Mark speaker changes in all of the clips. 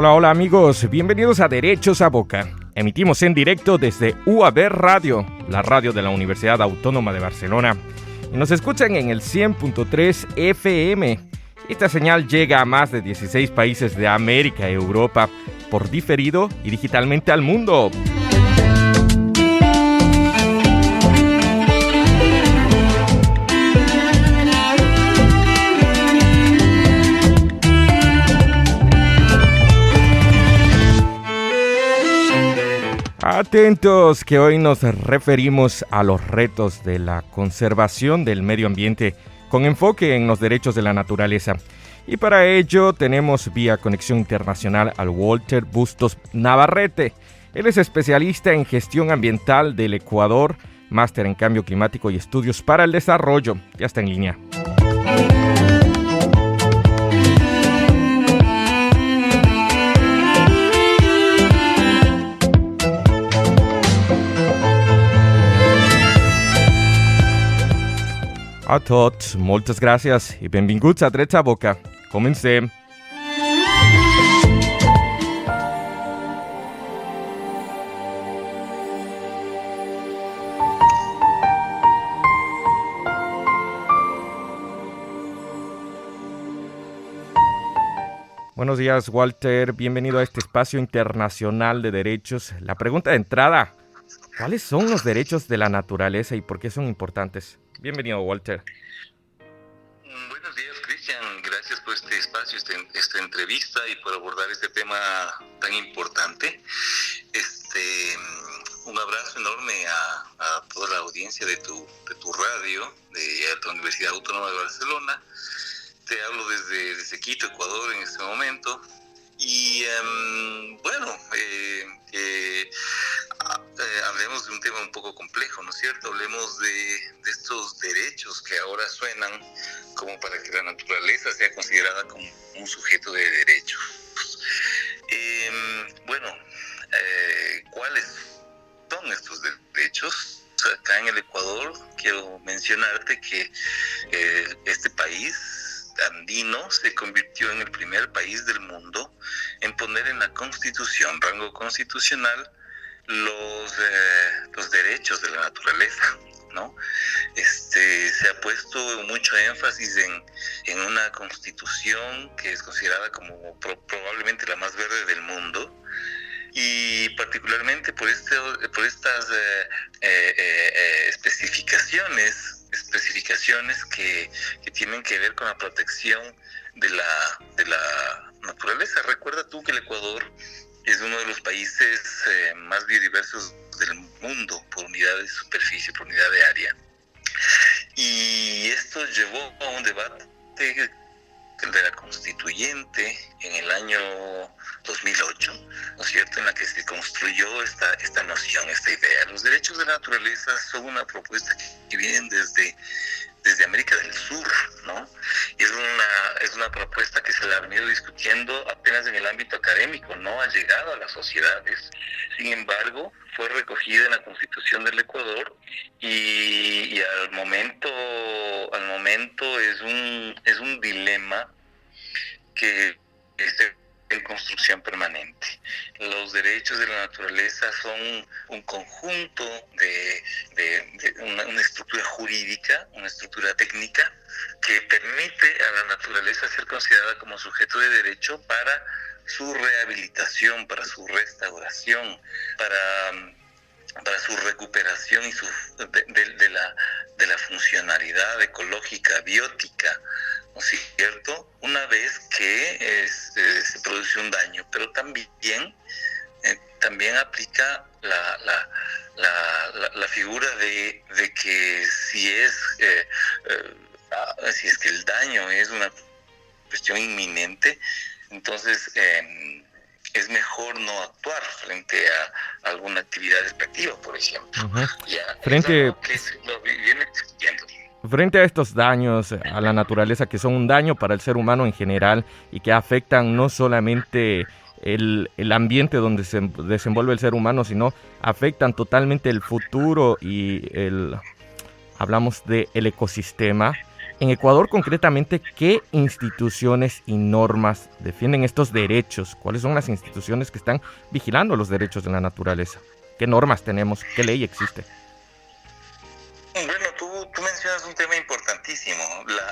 Speaker 1: Hola, hola amigos, bienvenidos a Derechos a Boca. Emitimos en directo desde UAB Radio, la radio de la Universidad Autónoma de Barcelona. Y nos escuchan en el 100.3 FM. Esta señal llega a más de 16 países de América y Europa, por diferido y digitalmente al mundo. Atentos, que hoy nos referimos a los retos de la conservación del medio ambiente con enfoque en los derechos de la naturaleza. Y para ello tenemos vía conexión internacional al Walter Bustos Navarrete. Él es especialista en gestión ambiental del Ecuador, máster en cambio climático y estudios para el desarrollo. Ya está en línea. A tots, moltes gràcies i benvinguts a Drets a Boca. Comencem. Buenos días, Walter. Bienvenido a este espacio internacional de derechos. La pregunta de entrada: ¿cuáles son los derechos de la naturaleza y por qué son importantes? Bienvenido, Walter.
Speaker 2: Buenos días, Cristian. Gracias por este espacio, esta entrevista y por abordar este tema tan importante. Un abrazo enorme a toda la audiencia de tu radio, de la Universidad Autónoma de Barcelona. Te hablo desde Quito, Ecuador, en este momento. Y hablemos de un tema un poco complejo, ¿no es cierto? Hablemos de estos derechos que ahora suenan como para que la naturaleza sea considerada como un sujeto de derechos. ¿Cuáles son estos derechos? Acá en el Ecuador quiero mencionarte que este país andino se convirtió en el primer país del mundo en poner en la Constitución, rango constitucional, los derechos de la naturaleza, ¿no? Se ha puesto mucho énfasis en una Constitución que es considerada como probablemente la más verde del mundo, y particularmente por estas especificaciones que tienen que ver con la protección de la naturaleza. Recuerda tú que el Ecuador es uno de los países más biodiversos del mundo por unidad de superficie, por unidad de área. Y esto llevó a un debate de la Constituyente en el año 2008, ¿no es cierto?, en la que se construyó esta noción, esta idea. Los derechos de la naturaleza son una propuesta que vienen desde América del Sur, ¿no? Es una propuesta que se la ha venido discutiendo apenas en el ámbito académico, no ha llegado a las sociedades. Sin embargo, fue recogida en la Constitución del Ecuador y al momento es un dilema que está en construcción permanente. Los derechos de la naturaleza son un conjunto de una estructura jurídica, una estructura técnica que permite a la naturaleza ser considerada como sujeto de derecho para su rehabilitación, para su restauración, para su recuperación y de la funcionalidad ecológica, biótica, ¿no es cierto?, una vez que se produce un daño. Pero también aplica la figura de que si es que el daño es una cuestión inminente, entonces es mejor no actuar frente a alguna actividad despectiva, por ejemplo. Uh-huh.
Speaker 1: Frente a estos daños a la naturaleza, que son un daño para el ser humano en general y que afectan no solamente el ambiente donde se desenvuelve el ser humano, sino afectan totalmente el futuro y hablamos del ecosistema. En Ecuador, concretamente, ¿qué instituciones y normas defienden estos derechos? ¿Cuáles son las instituciones que están vigilando los derechos de la naturaleza? ¿Qué normas tenemos? ¿Qué ley existe?
Speaker 2: Bueno, tú mencionas un tema importantísimo,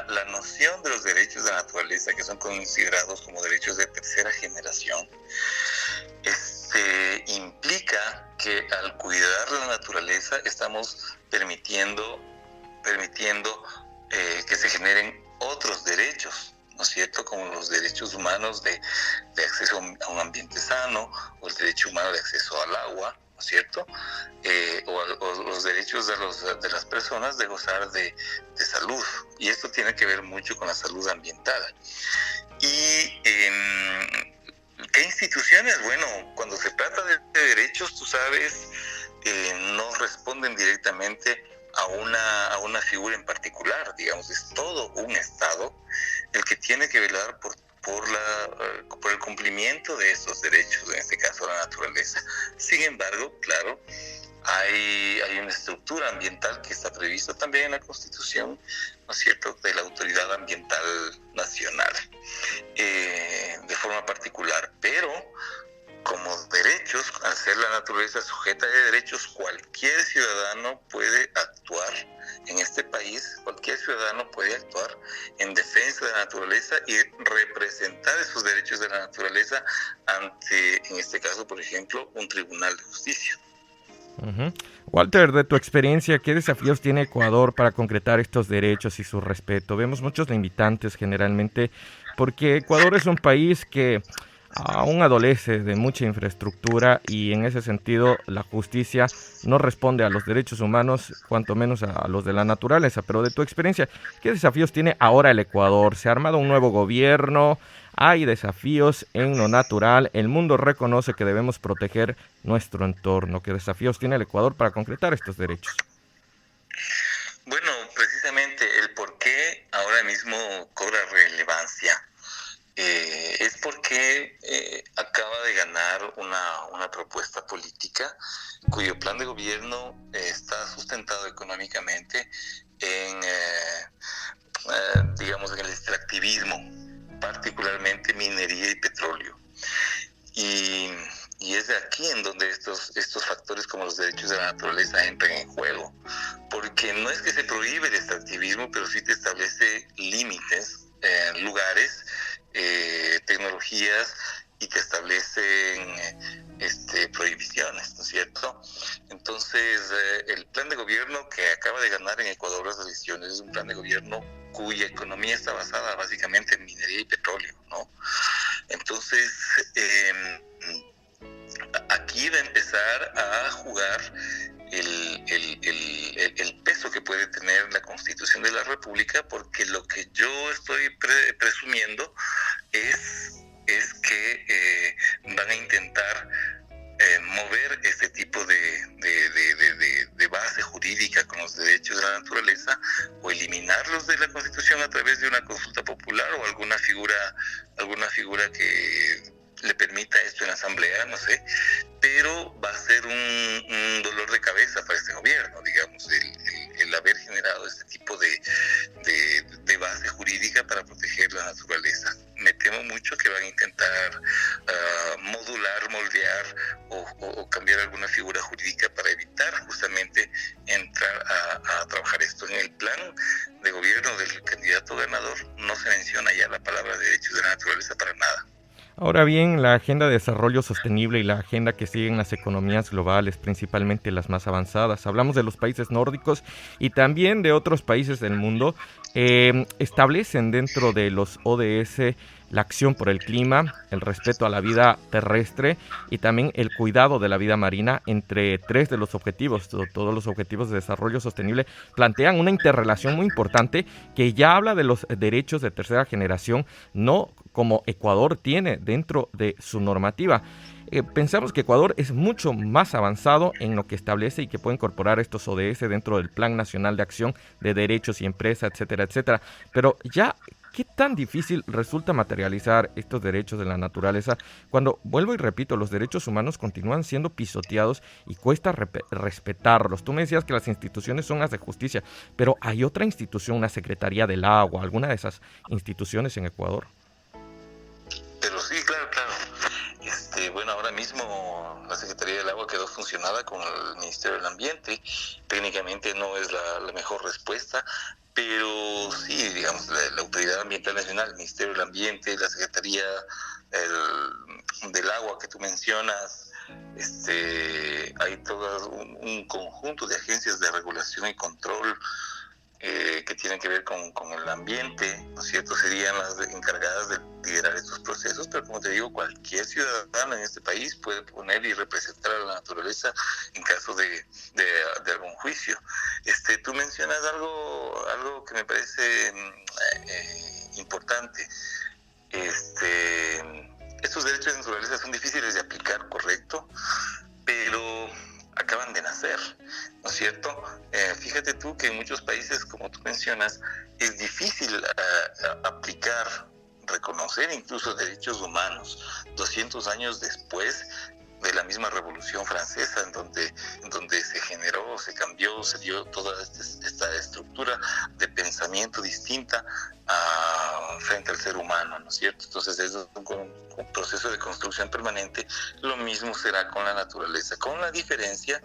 Speaker 2: la noción de los derechos de la naturaleza, que son considerados como derechos de tercera generación. Implica que al cuidar la naturaleza estamos permitiendo que se generen otros derechos, ¿no es cierto? Como los derechos humanos de acceso a un ambiente sano, o el derecho humano de acceso al agua, ¿no es cierto? O los derechos de las personas de gozar de salud. Y esto tiene que ver mucho con la salud ambiental. Y ¿qué instituciones? Bueno, cuando se trata de derechos, tú sabes, no responden directamente a una figura en particular, digamos, es todo un Estado el que tiene que velar por el cumplimiento de estos derechos, en este caso la naturaleza. Sin embargo, claro, hay una estructura ambiental que está prevista también en la Constitución, ¿no es cierto?, de la Autoridad Ambiental Nacional, de forma particular, pero como derechos, al ser la naturaleza sujeta de derechos, cualquier ciudadano puede actuar en este país, cualquier ciudadano puede actuar en defensa de la naturaleza y representar esos derechos de la naturaleza ante, en este caso, por ejemplo, un tribunal de justicia.
Speaker 1: Uh-huh. Walter, de tu experiencia, ¿qué desafíos tiene Ecuador para concretar estos derechos y su respeto? Vemos muchos limitantes generalmente, porque Ecuador es un país que aún adolece de mucha infraestructura y en ese sentido la justicia no responde a los derechos humanos, cuanto menos a los de la naturaleza. Pero de tu experiencia, ¿qué desafíos tiene ahora el Ecuador? ¿Se ha armado un nuevo gobierno? ¿Hay desafíos en lo natural? El mundo reconoce que debemos proteger nuestro entorno. ¿Qué desafíos tiene el Ecuador para concretar estos derechos?
Speaker 2: Bueno, precisamente el por qué ahora mismo cobra relevancia es porque acaba de ganar una propuesta política cuyo plan de gobierno está sustentado económicamente en, digamos, en el extractivismo, particularmente minería y petróleo. Y es de aquí en donde estos factores como los derechos de la naturaleza entran en juego, porque no es que se prohíbe el extractivismo, pero sí te establece límites, lugares, tecnologías, y te establecen prohibiciones, ¿no es cierto? Entonces, el plan de gobierno que acaba de ganar en Ecuador las elecciones es un plan de gobierno cuya economía está basada básicamente en minería y petróleo, ¿no? Entonces, aquí va a empezar a jugar el peso que puede tener la Constitución de la República, porque lo que yo estoy presumiendo es que van a intentar mover este tipo de base jurídica con los derechos de la naturaleza, o eliminarlos de la Constitución a través de una consulta popular o alguna figura que le permita esto en la asamblea, no sé, pero va a ser un dolor de cabeza para este gobierno, digamos, el haber generado este tipo de base jurídica para proteger la naturaleza. Me temo mucho que van a intentar modular, moldear o cambiar alguna figura jurídica para evitar justamente entrar a trabajar esto. En el plan de gobierno del candidato ganador no se menciona ya la palabra derechos de la naturaleza para nada.
Speaker 1: Ahora bien, la agenda de desarrollo sostenible y la agenda que siguen las economías globales, principalmente las más avanzadas, hablamos de los países nórdicos y también de otros países del mundo, establecen dentro de los ODS la acción por el clima, el respeto a la vida terrestre y también el cuidado de la vida marina. Entre tres de los objetivos, todos los objetivos de desarrollo sostenible plantean una interrelación muy importante que ya habla de los derechos de tercera generación, no como Ecuador tiene dentro de su normativa. Pensamos que Ecuador es mucho más avanzado en lo que establece y que puede incorporar estos ODS dentro del Plan Nacional de Acción de Derechos y Empresa, etcétera, etcétera. Pero ya, ¿Qué tan difícil resulta materializar estos derechos de la naturaleza cuando, vuelvo y repito, los derechos humanos continúan siendo pisoteados y cuesta respetarlos? Tú me decías que las instituciones son las de justicia, pero ¿hay otra institución, una Secretaría del Agua, alguna de esas instituciones en Ecuador?
Speaker 2: Pero sí, claro, claro. Bueno, ahora mismo la Secretaría del Agua quedó funcionada con el Ministerio del Ambiente. Técnicamente no es la mejor respuesta, pero sí, digamos, la Autoridad Ambiental Nacional, el Ministerio del Ambiente, la Secretaría del Agua que tú mencionas, hay todo un conjunto de agencias de regulación y control que tienen que ver con el ambiente, ¿no es cierto? Serían las encargadas de liderar estos procesos, pero como te digo, cualquier ciudadano en este país puede poner y representar a la naturaleza en caso de algún juicio. Tú mencionas algo que me parece importante. Estos derechos de naturaleza son difíciles de aplicar, correcto, pero acaban de nacer, ¿no es cierto? Fíjate tú que en muchos países, como tú mencionas, es difícil aplicar, reconocer incluso derechos humanos 200 años después de la misma Revolución Francesa, en donde se generó, se cambió, se dio toda esta estructura de pensamiento distinta frente al ser humano, ¿no es cierto? Entonces es un proceso de construcción permanente. Lo mismo será con la naturaleza, con la diferencia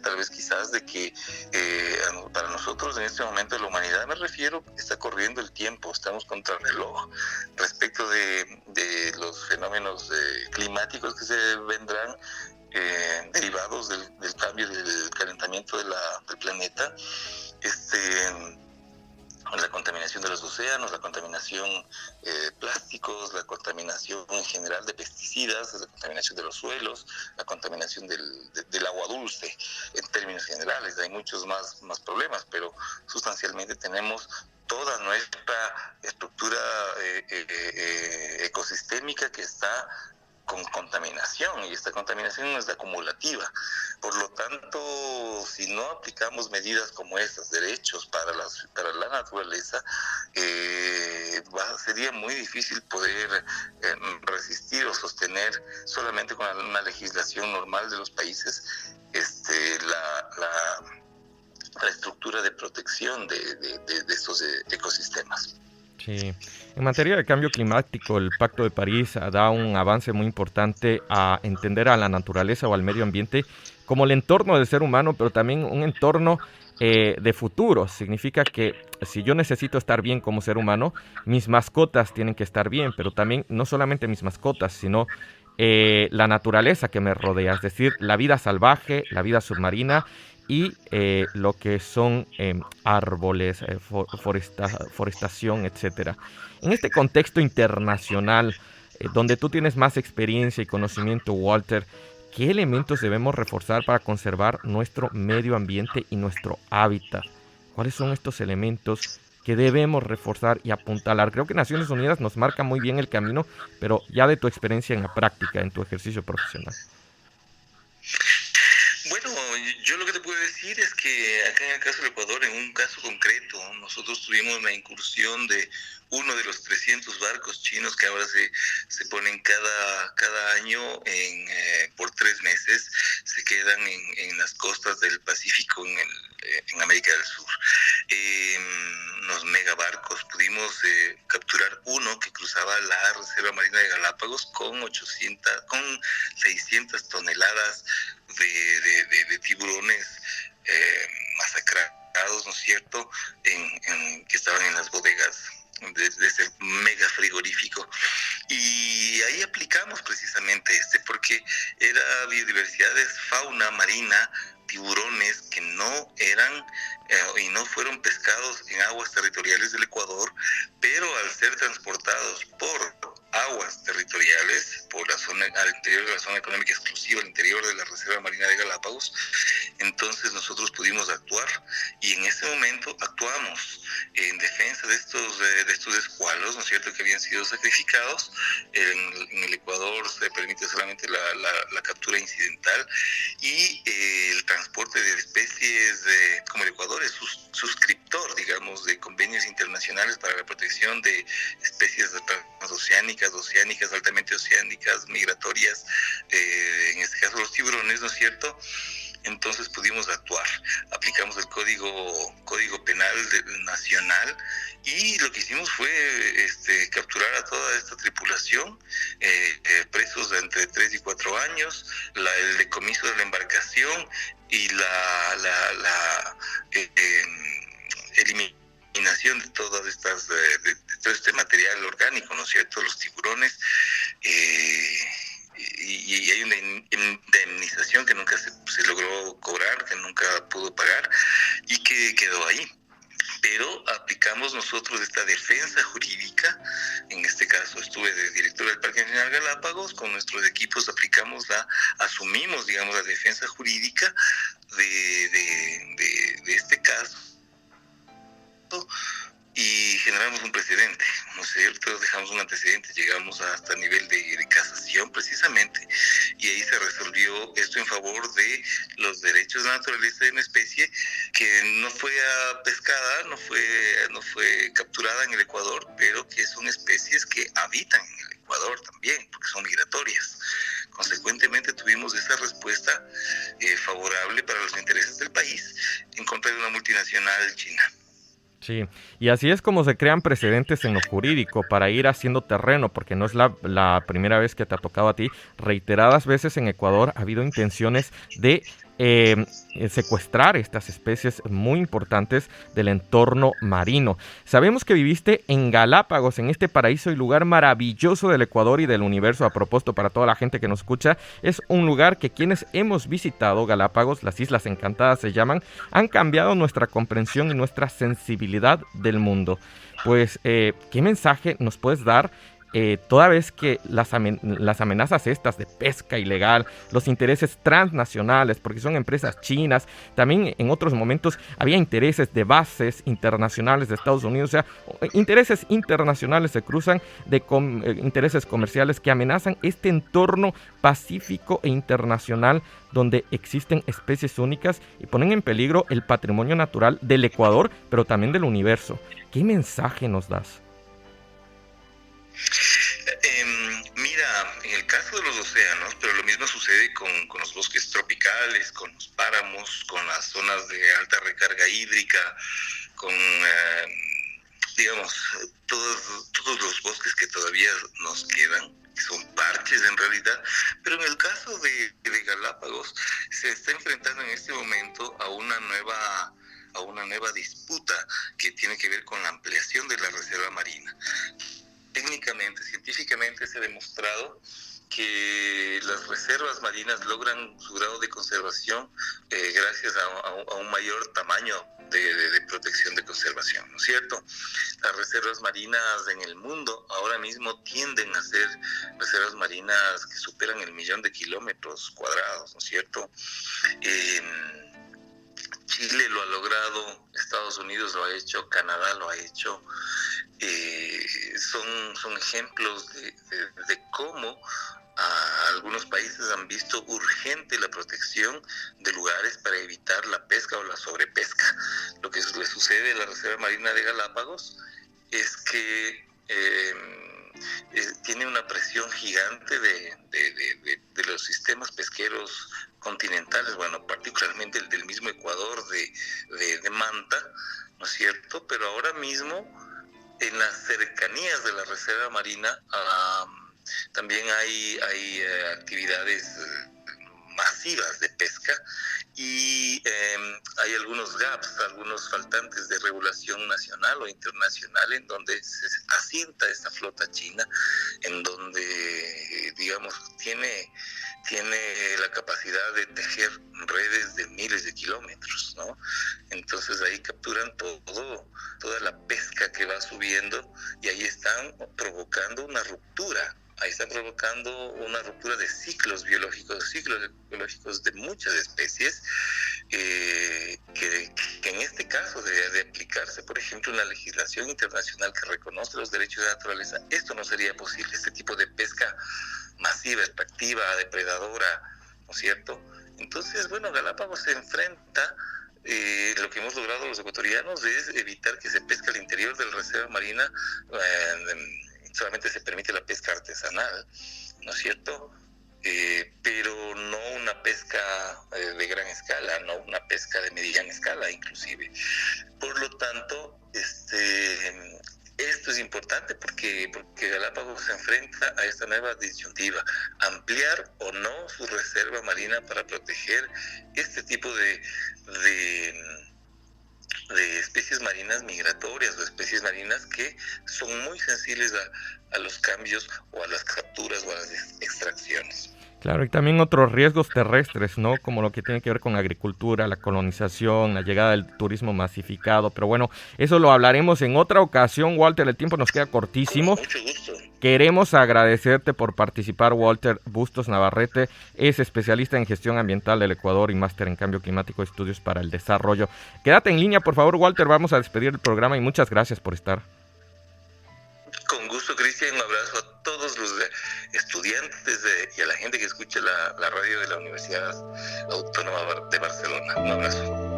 Speaker 2: tal vez quizás de que para nosotros en este momento de la humanidad, me refiero, está corriendo el tiempo, estamos contra el reloj respecto de los fenómenos climáticos que se vendrán derivados del cambio del calentamiento del planeta, la contaminación de los océanos, la contaminación plásticos, la contaminación en general de pesticidas, la contaminación de los suelos, la contaminación del agua dulce, en términos generales. Hay muchos más problemas, pero sustancialmente tenemos toda nuestra estructura ecosistémica que está con contaminación, y esta contaminación es acumulativa. Por lo tanto, si no aplicamos medidas como estas, derechos para la naturaleza, sería muy difícil poder resistir o sostener solamente con una legislación normal de los países la estructura de protección de estos ecosistemas.
Speaker 1: Sí. En materia de cambio climático, el Pacto de París da un avance muy importante a entender a la naturaleza o al medio ambiente como el entorno del ser humano, pero también un entorno de futuro. Significa que si yo necesito estar bien como ser humano, mis mascotas tienen que estar bien, pero también no solamente mis mascotas, sino la naturaleza que me rodea, es decir, la vida salvaje, la vida submarina y lo que son árboles, forestación, etcétera. En este contexto internacional, donde tú tienes más experiencia y conocimiento, Walter, ¿qué elementos debemos reforzar para conservar nuestro medio ambiente y nuestro hábitat? ¿Cuáles son estos elementos que debemos reforzar y apuntalar? Creo que Naciones Unidas nos marca muy bien el camino, pero ya de tu experiencia en la práctica, en tu ejercicio profesional.
Speaker 2: Bueno, yo lo que te puedo decir es que acá en el caso del Ecuador, en un caso concreto, nosotros tuvimos la incursión de uno de los 300 barcos chinos que ahora se ponen cada año por 3 meses, se quedan en las costas del Pacífico en América del Sur. Unos megabarcos, pudimos capturar uno que cruzaba la Reserva Marina de Galápagos con 600 toneladas de tiburones masacrados, ¿no es cierto?, que estaban en las bodegas de ese mega frigorífico. Y ahí aplicamos precisamente porque era biodiversidad de fauna marina, tiburones que no eran y no fueron pescados en aguas territoriales del Ecuador, pero al ser transportados por aguas territoriales, por la zona al interior de la zona económica exclusiva, al interior de la Reserva Marina de Galápagos, entonces nosotros pudimos actuar, y en ese momento actuamos en defensa de estos escualos, ¿no es cierto?, que habían sido sacrificados. En el Ecuador se permite solamente la captura incidental, y el transporte de especies, como el Ecuador es suscriptor, digamos, de convenios internacionales internacionales para la protección de especies transoceánicas, oceánicas, altamente oceánicas, migratorias, en este caso los tiburones, ¿no es cierto? Entonces pudimos actuar, aplicamos el código penal nacional, y lo que hicimos fue capturar a toda esta tripulación, presos de entre 3 y 4 años, el decomiso de la embarcación y la eliminación de todas estas de todo este material orgánico, ¿no es cierto? Los tiburones, y hay una indemnización que nunca se logró cobrar, que nunca pudo pagar y que quedó ahí. Pero aplicamos nosotros esta defensa jurídica. En este caso estuve de director del Parque Nacional Galápagos, con nuestros equipos asumimos, digamos, la defensa jurídica de este caso, y generamos un precedente, ¿no es cierto? Dejamos un antecedente, llegamos hasta el nivel de casación precisamente, y ahí se resolvió esto en favor de los derechos de la naturaleza de una especie que no fue pescada, no fue capturada en el Ecuador, pero que son especies que habitan en el Ecuador también, porque son migratorias. Consecuentemente tuvimos esa respuesta favorable para los intereses del país en contra de una multinacional china.
Speaker 1: Sí, y así es como se crean precedentes en lo jurídico para ir haciendo terreno, porque no es la primera vez que te ha tocado a ti. Reiteradas veces en Ecuador ha habido intenciones de secuestrar estas especies muy importantes del entorno marino. Sabemos que viviste en Galápagos, en este paraíso y lugar maravilloso del Ecuador y del universo. A propósito, para toda la gente que nos escucha, es un lugar que quienes hemos visitado Galápagos, las Islas Encantadas se llaman, han cambiado nuestra comprensión y nuestra sensibilidad del mundo. Pues, ¿qué mensaje nos puedes dar? Toda vez que las amenazas estas de pesca ilegal, los intereses transnacionales, porque son empresas chinas, también en otros momentos había intereses de bases internacionales de Estados Unidos, o sea, intereses internacionales se cruzan de intereses comerciales que amenazan este entorno pacífico e internacional donde existen especies únicas y ponen en peligro el patrimonio natural del Ecuador, pero también del universo. ¿Qué mensaje nos das?
Speaker 2: Mira, en el caso de los océanos, pero lo mismo sucede con los bosques tropicales, con los páramos, con las zonas de alta recarga hídrica, con, digamos, todos los bosques que todavía nos quedan, que son parches en realidad, pero en el caso de Galápagos se está enfrentando en este momento a una nueva disputa que tiene que ver con la ampliación de la reserva marina. Técnicamente, científicamente se ha demostrado que las reservas marinas logran su grado de conservación gracias a un mayor tamaño de protección de conservación, ¿no es cierto? Las reservas marinas en el mundo ahora mismo tienden a ser reservas marinas que superan 1.000.000 de kilómetros cuadrados, ¿no es cierto? Chile lo ha logrado, Estados Unidos lo ha hecho, Canadá lo ha hecho. Son ejemplos de cómo algunos países han visto urgente la protección de lugares para evitar la pesca o la sobrepesca. Lo que le sucede a la Reserva Marina de Galápagos es que tiene una presión gigante de los sistemas pesqueros continentales, bueno, particularmente el del mismo Ecuador de Manta, ¿no es cierto? Pero ahora mismo en las cercanías de la Reserva Marina también hay actividades masivas de pesca y hay algunos gaps, algunos faltantes de regulación nacional o internacional en donde se asienta esta flota china, en donde, digamos, tiene la capacidad de tejer redes de miles de kilómetros, ¿no? Entonces ahí capturan toda la pesca que va subiendo y ahí están provocando una ruptura. Ahí están provocando una ruptura de ciclos biológicos de muchas especies, que en este caso de aplicarse, por ejemplo, una legislación internacional que reconoce los derechos de la naturaleza, esto no sería posible, este tipo de pesca masiva, extractiva, depredadora, ¿no es cierto? Entonces, bueno, Galápagos se enfrenta lo que hemos logrado los ecuatorianos es evitar que se pesque al interior de la reserva marina. Solamente se permite la pesca artesanal, ¿no es cierto? Pero no una pesca de gran escala, no una pesca de mediana escala inclusive. Por lo tanto, esto es importante porque Galápagos se enfrenta a esta nueva disyuntiva: ampliar o no su reserva marina para proteger este tipo de especies marinas migratorias o especies marinas que son muy sensibles a los cambios o a las capturas o a las extracciones.
Speaker 1: Claro, y también otros riesgos terrestres, ¿no? Como lo que tiene que ver con agricultura, la colonización, la llegada del turismo masificado. Pero bueno, eso lo hablaremos en otra ocasión, Walter. El tiempo nos queda cortísimo.
Speaker 2: Con mucho gusto.
Speaker 1: Queremos agradecerte por participar, Walter Bustos Navarrete. Es especialista en gestión ambiental del Ecuador y máster en cambio climático, estudios para el desarrollo. Quédate en línea, por favor, Walter. Vamos a despedir el programa y muchas gracias por estar.
Speaker 2: Con gusto, Cristian. Un abrazo a todos los estudiantes y a la gente que escucha la radio de la Universidad Autónoma de Barcelona. Un abrazo.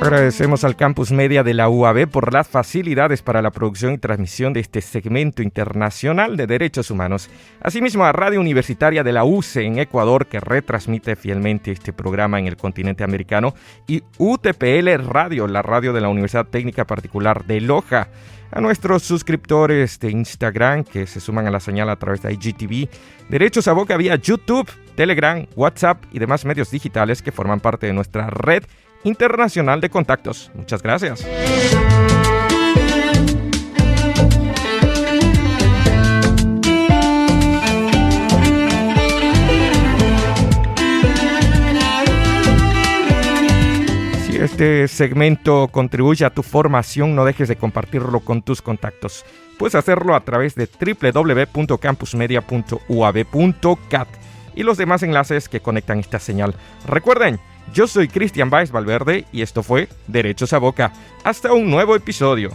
Speaker 1: Agradecemos al Campus Media de la UAB por las facilidades para la producción y transmisión de este segmento internacional de derechos humanos. Asimismo a Radio Universitaria de la UCE en Ecuador, que retransmite fielmente este programa en el continente americano, y UTPL Radio, la radio de la Universidad Técnica Particular de Loja. A nuestros suscriptores de Instagram que se suman a la señal a través de IGTV, Derechos a Boca vía YouTube, Telegram, WhatsApp y demás medios digitales que forman parte de nuestra red internacional de contactos. Muchas gracias. Si este segmento contribuye a tu formación, no dejes de compartirlo con tus contactos. Puedes hacerlo a través de www.campusmedia.uab.cat y los demás enlaces que conectan esta señal. Recuerden, yo soy Cristian Báez Valverde y esto fue Derechos a Boca. Hasta un nuevo episodio.